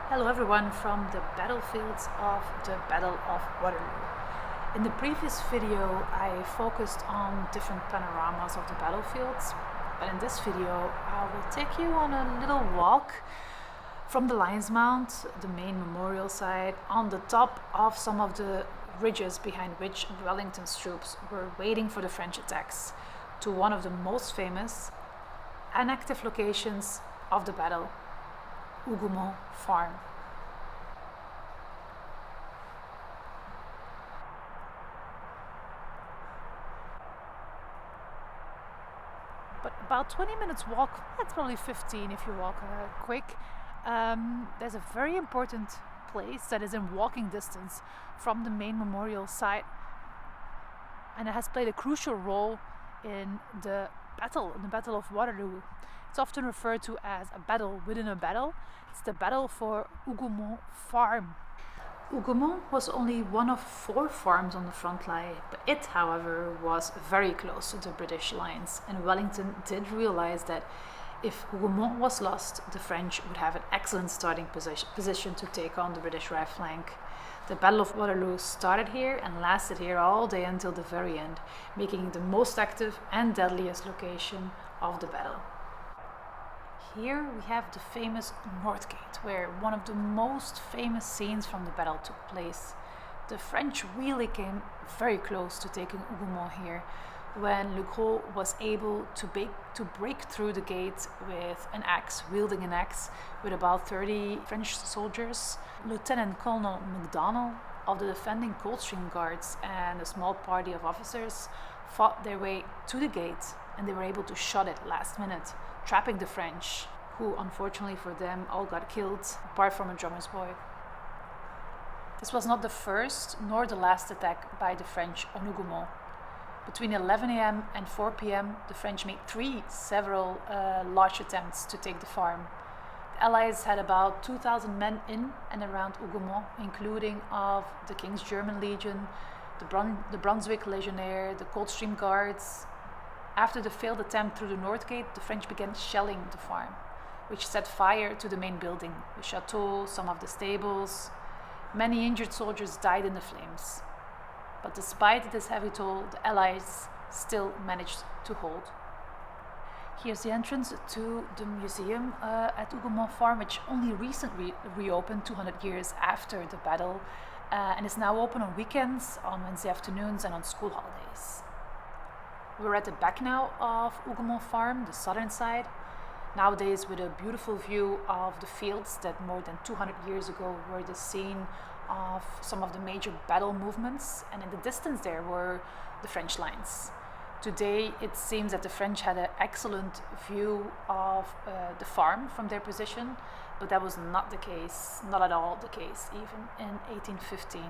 Hello everyone from the battlefields of the Battle of Waterloo. In the previous video I focused on different panoramas of the battlefields, but in this video I will take you on a little walk from the Lion's Mount, the main memorial site, on the top of some of the ridges behind which Wellington's troops were waiting for the French attacks, to one of the most famous and active locations of the battle, Hougoumont Farm. But about 20 minutes walk, that's probably 15 if you walk quick. There's a very important place that is in walking distance from the main memorial site, and it has played a crucial role in the Battle of Waterloo. It's often referred to as a battle within a battle. It's the battle for Hougoumont Farm. Hougoumont was only one of 4 farms on the front line, but it, however, was very close to the British lines, and Wellington did realize that if Hougoumont was lost, the French would have an excellent starting position to take on the British right flank. The Battle of Waterloo started here and lasted here all day until the very end, making it the most active and deadliest location of the battle. Here we have the famous North Gate, where one of the most famous scenes from the battle took place. The French really came very close to taking Hougoumont here, when Legros was able to break through the gate with an axe, wielding an axe, with about 30 French soldiers. Lieutenant Colonel MacDonald of the defending Coldstream Guards and a small party of officers fought their way to the gate, and they were able to shut it last minute, trapping the French, who unfortunately for them all got killed, apart from a drummer's boy. This was not the first nor the last attack by the French on Hougoumont. Between 11 a.m. and 4 p.m. the French made several large attempts to take the farm. The Allies had about 2,000 men in and around Hougoumont, including of the King's German Legion, the Brunswick Legionnaire, the Coldstream Guards. After the failed attempt through the North Gate, the French began shelling the farm, which set fire to the main building, the chateau, some of the stables. Many injured soldiers died in the flames. But despite this heavy toll, the Allies still managed to hold. Here's the entrance to the museum at Hougoumont Farm, which only recently reopened 200 years after the battle, and is now open on weekends, on Wednesday afternoons, and on school holidays. We're at the back now of Hougoumont Farm, the southern side, nowadays with a beautiful view of the fields that more than 200 years ago were the scene of some of the major battle movements, and in the distance there were the French lines. Today it seems that the French had an excellent view of the farm from their position, but that was not the case, not at all the case. Even in 1815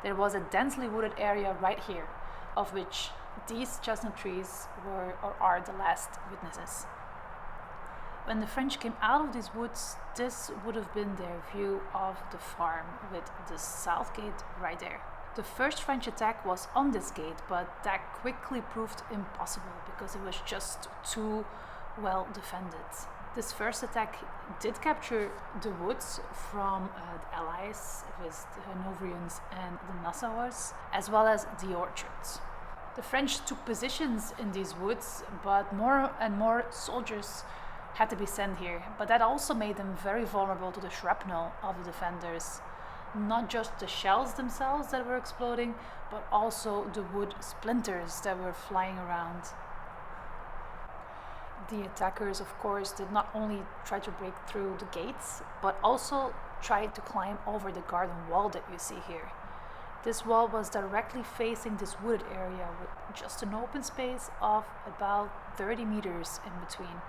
there was a densely wooded area right here, of which these chestnut trees were or are the last witnesses. When the French came out of these woods, this would have been their view of the farm, with the south gate right there. The first French attack was on this gate, but that quickly proved impossible because it was just too well defended. This first attack did capture the woods from the Allies, with the Hanoverians and the Nassauers, as well as the orchards. The French took positions in these woods, but more and more soldiers had to be sent here, but that also made them very vulnerable to the shrapnel of the defenders. Not just the shells themselves that were exploding, but also the wood splinters that were flying around. The attackers, of course, did not only try to break through the gates, but also tried to climb over the garden wall that you see here. This wall was directly facing this wooded area, with just an open space of about 30 meters in between.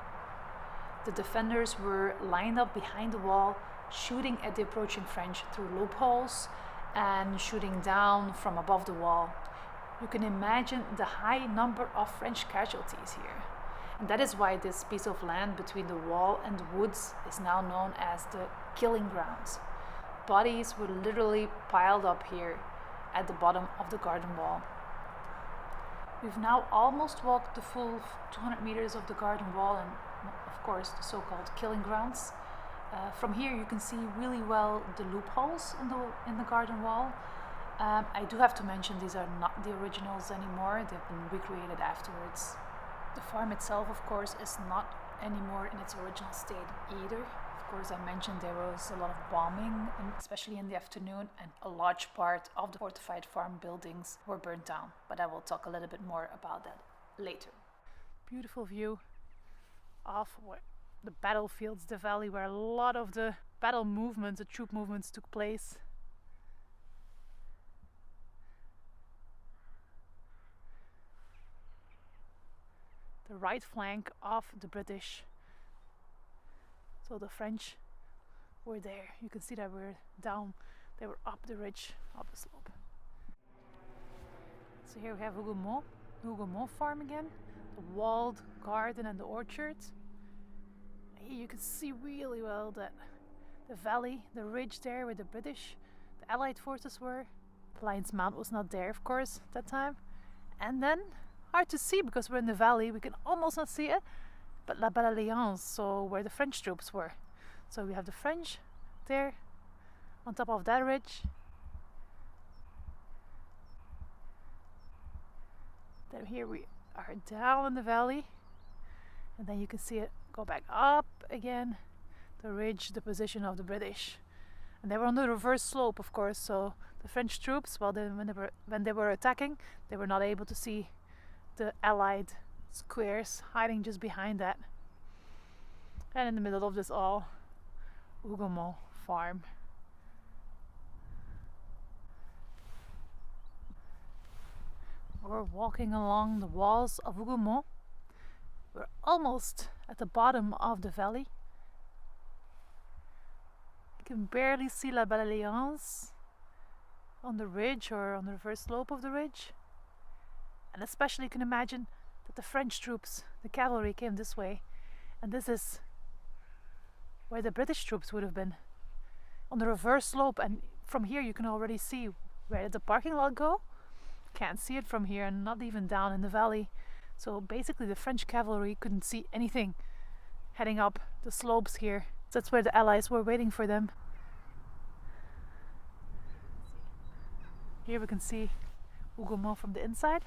The defenders were lined up behind the wall, shooting at the approaching French through loopholes and shooting down from above the wall. You can imagine the high number of French casualties here. And that is why this piece of land between the wall and the woods is now known as the killing grounds. Bodies were literally piled up here at the bottom of the garden wall. We've now almost walked the full 200 meters of the garden wall and, of course, the so-called killing grounds. From here you can see really well the loopholes in the garden wall. I do have to mention these are not the originals anymore, they've been recreated afterwards. The farm itself, of course, is not anymore in its original state either. Of course, I mentioned there was a lot of bombing, and especially in the afternoon, and a large part of the fortified farm buildings were burnt down. But I will talk a little bit more about that later. Beautiful view of the battlefields, the valley where a lot of the battle movements, the troop movements took place. The right flank of the British. So the French were there. You can see that we're down, they were up the ridge, up the slope. So here we have Hougoumont Farm again, the walled garden and the orchard. Here you can see really well that the valley, the ridge there where the British, the Allied forces were. The Lion's Mount was not there, of course, at that time. And then, hard to see because we're in the valley, we can almost not see it, but La Belle Alliance, so where the French troops were. So we have the French there on top of that ridge. Then here we are down in the valley, and then you can see it go back up again, the ridge, the position of the British. And they were on the reverse slope, of course, so the French troops, well, when they were attacking, they were not able to see the Allied squares hiding just behind that. And in the middle of this all, Hougoumont Farm. We're walking along the walls of Hougoumont. We're almost at the bottom of the valley. You can barely see La Belle Alliance on the ridge or on the reverse slope of the ridge. And especially you can imagine that the French troops, the cavalry, came this way. And this is where the British troops would have been, on the reverse slope. And from here you can already see where did the parking lot go. Can't see it from here, and not even down in the valley. So basically the French cavalry couldn't see anything heading up the slopes here. That's where the Allies were waiting for them. Here we can see Hougoumont from the inside.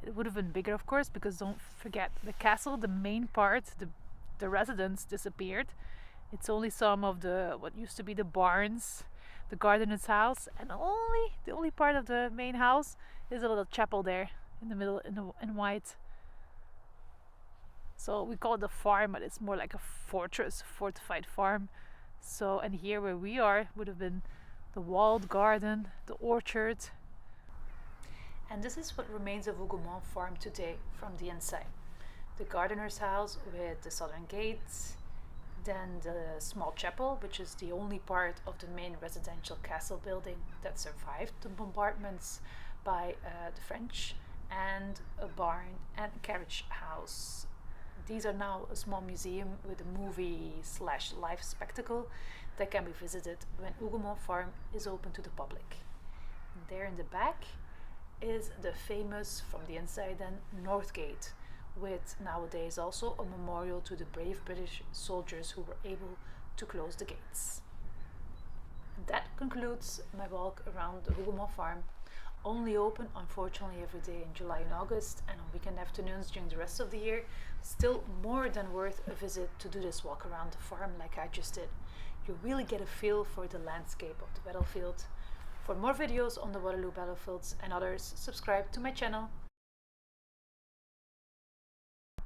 It would have been bigger, of course, because don't forget the castle, the main part, the residence disappeared. It's only some of the what used to be the barns, the gardener's house, and the only part of the main house is a little chapel there in the middle in white. So we call it the farm, but it's more like a fortress, fortified farm. So, and here where we are would have been the walled garden, the orchard. And this is what remains of Hougoumont Farm today from the inside. The gardener's house with the southern gates, then the small chapel, which is the only part of the main residential castle building that survived the bombardments by the French, and a barn and carriage house. These are now a small museum with a movie/live spectacle that can be visited when Hougoumont Farm is open to the public. And there in the back is the famous, from the inside then, North Gate, with nowadays also a memorial to the brave British soldiers who were able to close the gates. And that concludes my walk around the Hougoumont Farm. Only open, unfortunately, every day in July and August, and on weekend afternoons during the rest of the year. Still more than worth a visit to do this walk around the farm like I just did. You really get a feel for the landscape of the battlefield. For more videos on the Waterloo battlefields and others, subscribe to my channel.